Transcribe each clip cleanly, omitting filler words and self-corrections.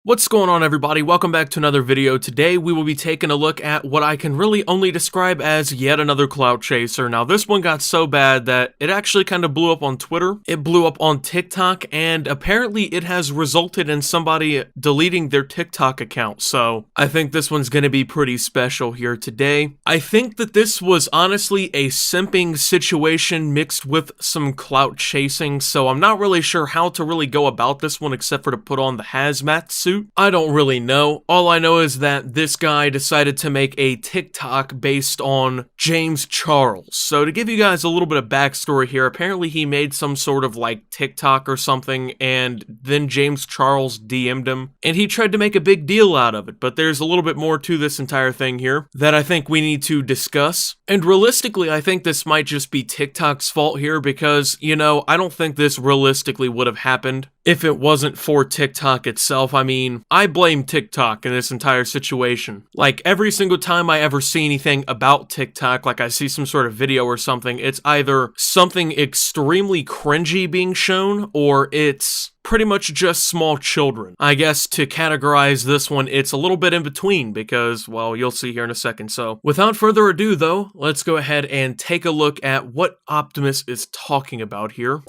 What's going on, everybody? Welcome back to another video. Today we will be taking a look at what I can really only describe as yet another clout chaser. Now this one got so bad that it actually kind of blew up on Twitter, it blew up on TikTok, and apparently it has resulted in somebody deleting their TikTok account. So I think this one's going to be pretty special here today. I think that this was honestly a simping situation mixed with some clout chasing, so I'm not really sure how to really go about this one except for to put on the hazmat suit. I don't really know. All I know is that this guy decided to make a TikTok based on James Charles. So to give you guys a little bit of backstory here, apparently he made some sort of like TikTok or something, and then James Charles DM'd him, and he tried to make a big deal out of it. But there's a little bit more to this entire thing here that I think we need to discuss. And realistically, I think this might just be TikTok's fault here because, you know, I don't think this realistically would have happened if it wasn't for TikTok itself. I mean, I blame TikTok in this entire situation. Like, every single time I ever see anything about TikTok, like I see some sort of video or something, it's either something extremely cringy being shown, or it's pretty much just small children. I guess to categorize this one, it's a little bit in between because, well, you'll see here in a second. So without further ado though, let's go ahead and take a look at what Optimus is talking about here.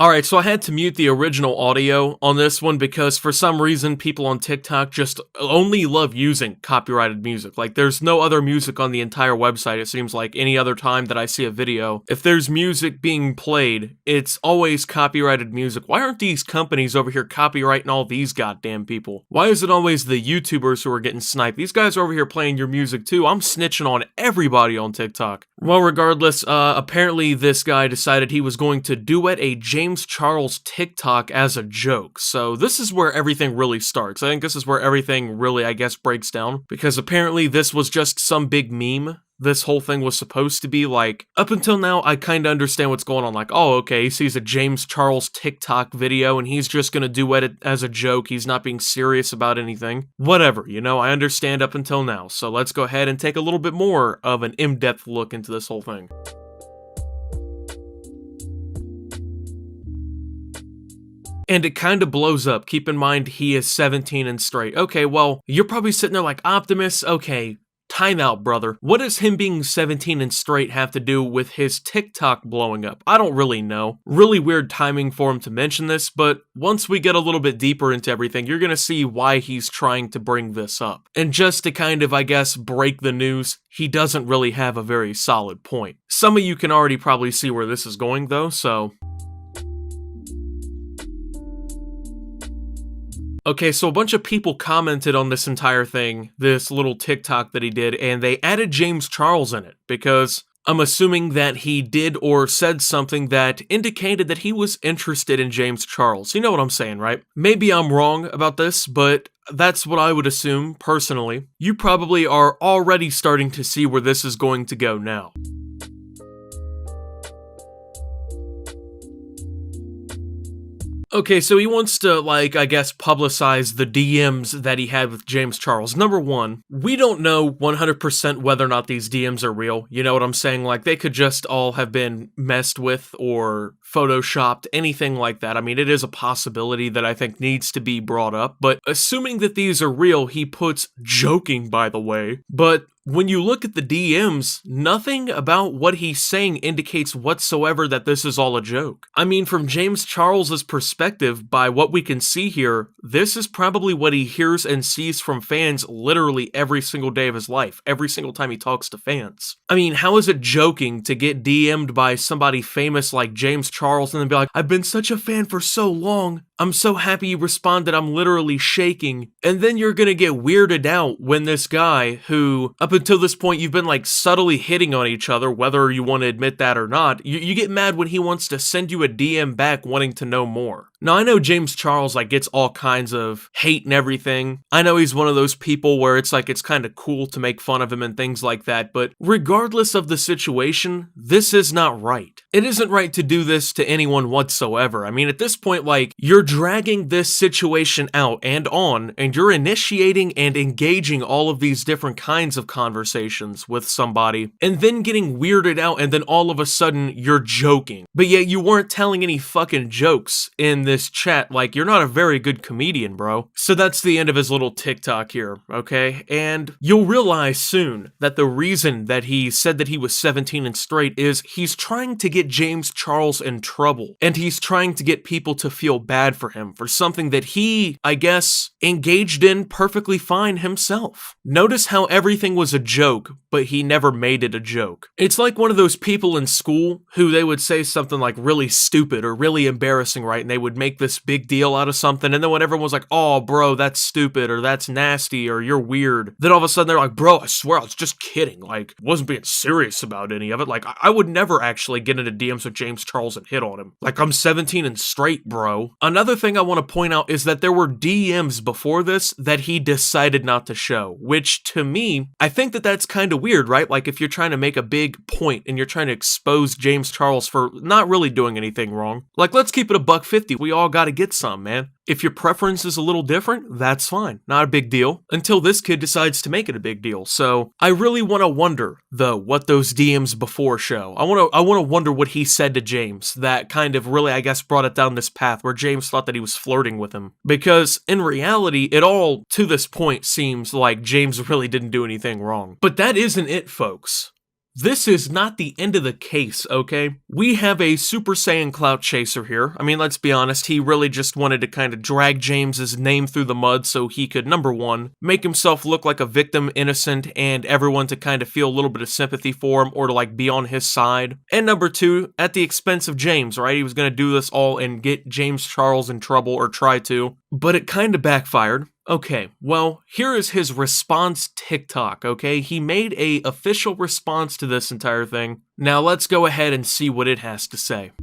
Alright, so I had to mute the original audio on this one because for some reason people on TikTok just only love using copyrighted music. Like, there's no other music on the entire website, it seems like. Any other time that I see a video, if there's music being played, it's always copyrighted music. Why aren't these companies over here copyrighting all these goddamn people? Why is it always the YouTubers who are getting sniped? These guys are over here playing your music too. I'm snitching on everybody on TikTok. Well, regardless, apparently this guy decided he was going to duet a James Charles TikTok as a joke. So this is where everything really starts. I think this is where everything really, I guess, breaks down, because apparently this was just some big meme. This whole thing was supposed to be like, up until now, I kind of understand what's going on. Like, oh, okay, he sees a James Charles TikTok video and he's just gonna duet it as a joke. He's not being serious about anything. Whatever, you know, I understand up until now. So let's go ahead and take a little bit more of an in-depth look into this whole thing. And it kind of blows up. Keep in mind, he is 17 and straight. Okay, well, you're probably sitting there like, Optimus, okay, time out, brother. What does him being 17 and straight have to do with his TikTok blowing up? I don't really know. Really weird timing for him to mention this, but once we get a little bit deeper into everything, you're gonna see why he's trying to bring this up. And just to kind of, I guess, break the news, he doesn't really have a very solid point. Some of you can already probably see where this is going though, so... Okay, so a bunch of people commented on this entire thing, this little TikTok that he did, and they added James Charles in it, because I'm assuming that he did or said something that indicated that he was interested in James Charles. You know what I'm saying, right? Maybe I'm wrong about this, but that's what I would assume, personally. You probably are already starting to see where this is going to go now. Okay, so he wants to, like, I guess, publicize the DMs that he had with James Charles. Number one, we don't know 100% whether or not these DMs are real. You know what I'm saying? Like, they could just all have been messed with or photoshopped, anything like that. I mean, it is a possibility that I think needs to be brought up. But assuming that these are real, he puts joking, by the way. But when you look at the DMs, nothing about what he's saying indicates whatsoever that this is all a joke. I mean, from James Charles's perspective, by what we can see here, this is probably what he hears and sees from fans literally every single day of his life, every single time he talks to fans. I mean, how is it joking to get DM'd by somebody famous like James Charles and then be like, I've been such a fan for so long, I'm so happy you responded, I'm literally shaking. And then you're gonna get weirded out when this guy who, up until this point, you've been like subtly hitting on each other, whether you want to admit that or not, you get mad when he wants to send you a DM back wanting to know more. Now, I know James Charles, like, gets all kinds of hate and everything. I know he's one of those people where it's like, it's kind of cool to make fun of him and things like that, but regardless of the situation, this is not right. It isn't right to do this to anyone whatsoever. I mean, at this point, like, you're dragging this situation out and on, and you're initiating and engaging all of these different kinds of conversations with somebody and then getting weirded out and then all of a sudden you're joking. But yet you weren't telling any fucking jokes in this chat. Like, you're not a very good comedian, bro. So that's the end of his little TikTok here, okay? And you'll realize soon that the reason that he said that he was 17 and straight is he's trying to get James Charles in trouble. And he's trying to get people to feel bad for him for something that he, I guess, engaged in perfectly fine himself. Notice how everything was a joke, but he never made it a joke. It's like one of those people in school who they would say something like really stupid or really embarrassing, right? And they would make this big deal out of something. And then when everyone was like, oh, bro, that's stupid or that's nasty or you're weird, then all of a sudden they're like, bro, I swear I was just kidding. Like, wasn't being serious about any of it. Like, I would never actually get into DMs with James Charles and hit on him. Like, I'm 17 and straight, bro. Another thing I want to point out is that there were DMs before this that he decided not to show, which to me, I think that that's kind of weird, right? Like, if you're trying to make a big point and you're trying to expose James Charles for not really doing anything wrong, like, let's keep it $1.50. We all got to get some, man. If your preference is a little different, that's fine. Not a big deal. Until this kid decides to make it a big deal. So I really want to wonder, though, what those DMs before show. I want to wonder what he said to James that kind of really, I guess, brought it down this path where James thought that he was flirting with him. Because in reality, it all, to this point, seems like James really didn't do anything wrong. But that isn't it, folks. This is not the end of the case, okay? We have a Super Saiyan Clout Chaser here. I mean, let's be honest, he really just wanted to kind of drag James's name through the mud so he could, number one, make himself look like a victim, innocent, and everyone to kind of feel a little bit of sympathy for him or to like be on his side. And number two, at the expense of James, right? He was going to do this all and get James Charles in trouble or try to, but it kind of backfired. Okay, well, here is his response TikTok, okay? He made a official response to this entire thing. Now let's go ahead and see what it has to say.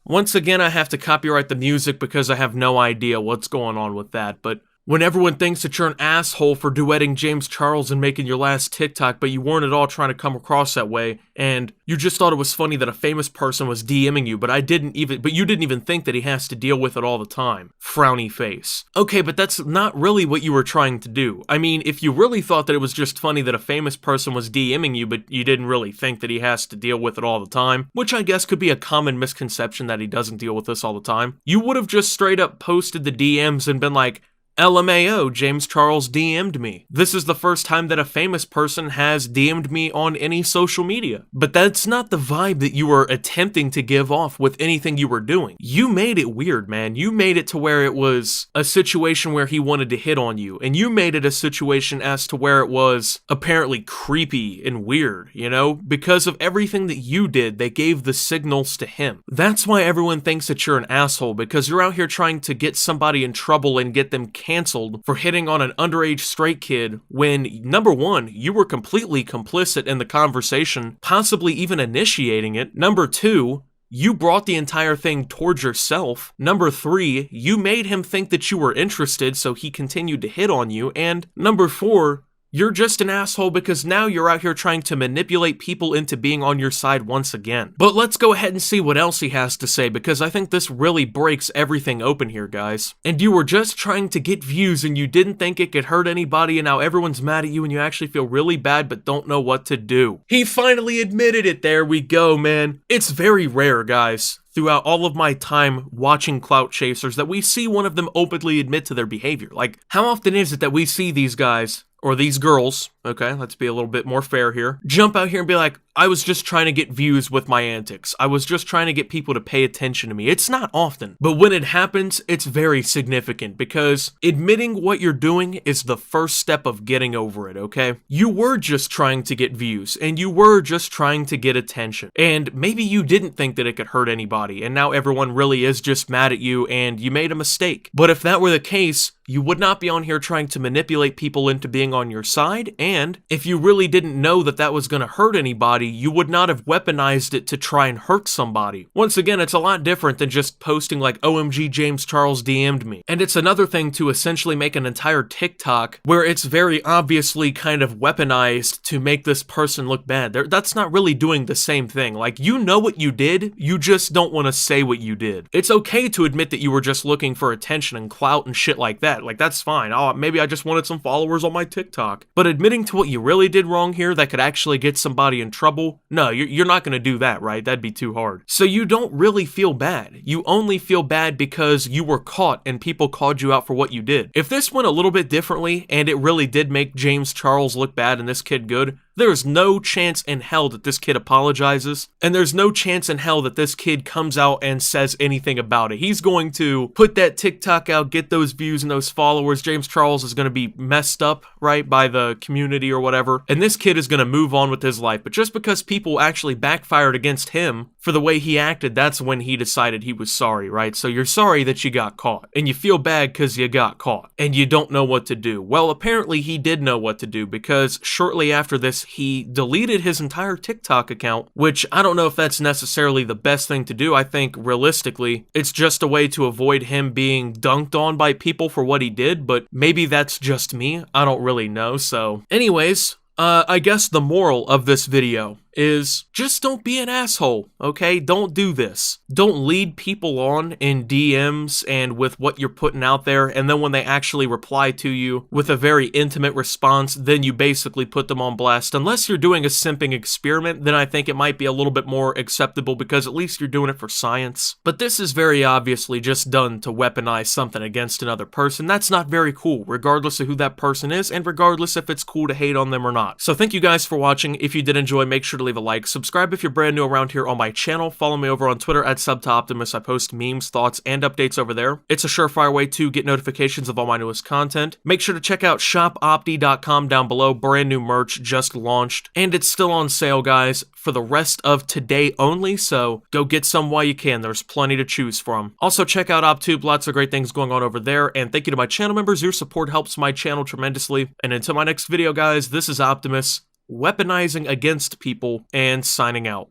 Once again, I have to copyright the music because I have no idea what's going on with that, but when everyone thinks that you're an asshole for duetting James Charles and making your last TikTok, but you weren't at all trying to come across that way, and you just thought it was funny that a famous person was DMing you, but you didn't even think that he has to deal with it all the time. Frowny face. Okay, but that's not really what you were trying to do. I mean, if you really thought that it was just funny that a famous person was DMing you, but you didn't really think that he has to deal with it all the time, which I guess could be a common misconception that he doesn't deal with this all the time, you would have just straight up posted the DMs and been like, LMAO, James Charles DM'd me. This is the first time that a famous person has DM'd me on any social media. But that's not the vibe that you were attempting to give off with anything you were doing. You made it weird, man. You made it to where it was a situation where he wanted to hit on you. And you made it a situation as to where it was apparently creepy and weird, you know? Because of everything that you did, they gave the signals to him. That's why everyone thinks that you're an asshole, because you're out here trying to get somebody in trouble and get them canceled for hitting on an underage straight kid when, number one, you were completely complicit in the conversation, possibly even initiating it. Number two, you brought the entire thing towards yourself. Number three, you made him think that you were interested, so he continued to hit on you. And number four, you're just an asshole because now you're out here trying to manipulate people into being on your side once again. But let's go ahead and see what else he has to say, because I think this really breaks everything open here, guys. And you were just trying to get views and you didn't think it could hurt anybody, and now everyone's mad at you and you actually feel really bad but don't know what to do. He finally admitted it. There we go, man. It's very rare, guys, throughout all of my time watching Clout Chasers, that we see one of them openly admit to their behavior. Like, how often is it that we see these guys, or these girls, okay, let's be a little bit more fair here, jump out here and be like, I was just trying to get views with my antics. I was just trying to get people to pay attention to me. It's not often, but when it happens, it's very significant, because admitting what you're doing is the first step of getting over it, okay? You were just trying to get views, and you were just trying to get attention, and maybe you didn't think that it could hurt anybody, and now everyone really is just mad at you, and you made a mistake. But if that were the case, you would not be on here trying to manipulate people into being on your side, and if you really didn't know that that was going to hurt anybody, somebody, you would not have weaponized it to try and hurt somebody. Once again, it's a lot different than just posting like, OMG James Charles DM'd me. And it's another thing to essentially make an entire TikTok where it's very obviously kind of weaponized to make this person look bad. That's not really doing the same thing. Like, you know what you did, you just don't want to say what you did. It's okay to admit that you were just looking for attention and clout and shit like that. Like, that's fine. Oh, maybe I just wanted some followers on my TikTok. But admitting to what you really did wrong here that could actually get somebody in trouble, no, you're not going to do that, right? That'd be too hard. So you don't really feel bad. You only feel bad because you were caught and people called you out for what you did. If this went a little bit differently and it really did make James Charles look bad and this kid good, there's no chance in hell that this kid apologizes, and there's no chance in hell that this kid comes out and says anything about it. He's going to put that TikTok out, get those views and those followers. James Charles is going to be messed up, right, by the community or whatever, and this kid is going to move on with his life. But just because people actually backfired against him for the way he acted, that's when he decided he was sorry, right? So you're sorry that you got caught, and you feel bad because you got caught, and you don't know what to do. Well, apparently he did know what to do, because shortly after this, he deleted his entire TikTok account, which I don't know if that's necessarily the best thing to do. I think realistically, it's just a way to avoid him being dunked on by people for what he did, but maybe that's just me. I don't really know. So anyways, I guess the moral of this video is just don't be an asshole, okay? Don't do this. Don't lead people on in DMs and with what you're putting out there, and then when they actually reply to you with a very intimate response, then you basically put them on blast. Unless you're doing a simping experiment, then I think it might be a little bit more acceptable because at least you're doing it for science. But this is very obviously just done to weaponize something against another person. That's not very cool, regardless of who that person is, and regardless if it's cool to hate on them or not. So thank you guys for watching. If you did enjoy, make sure to leave a like. Subscribe if you're brand new around here on my channel. Follow me over on Twitter at SubToOptimus. I post memes, thoughts, and updates over there. It's a surefire way to get notifications of all my newest content. Make sure to check out shopopti.com down below. Brand new merch just launched, and it's still on sale, guys, for the rest of today only, so go get some while you can. There's plenty to choose from. Also, check out OpTube. Lots of great things going on over there, and thank you to my channel members. Your support helps my channel tremendously. And until my next video, guys, this is Optimus, weaponizing against people, and signing out.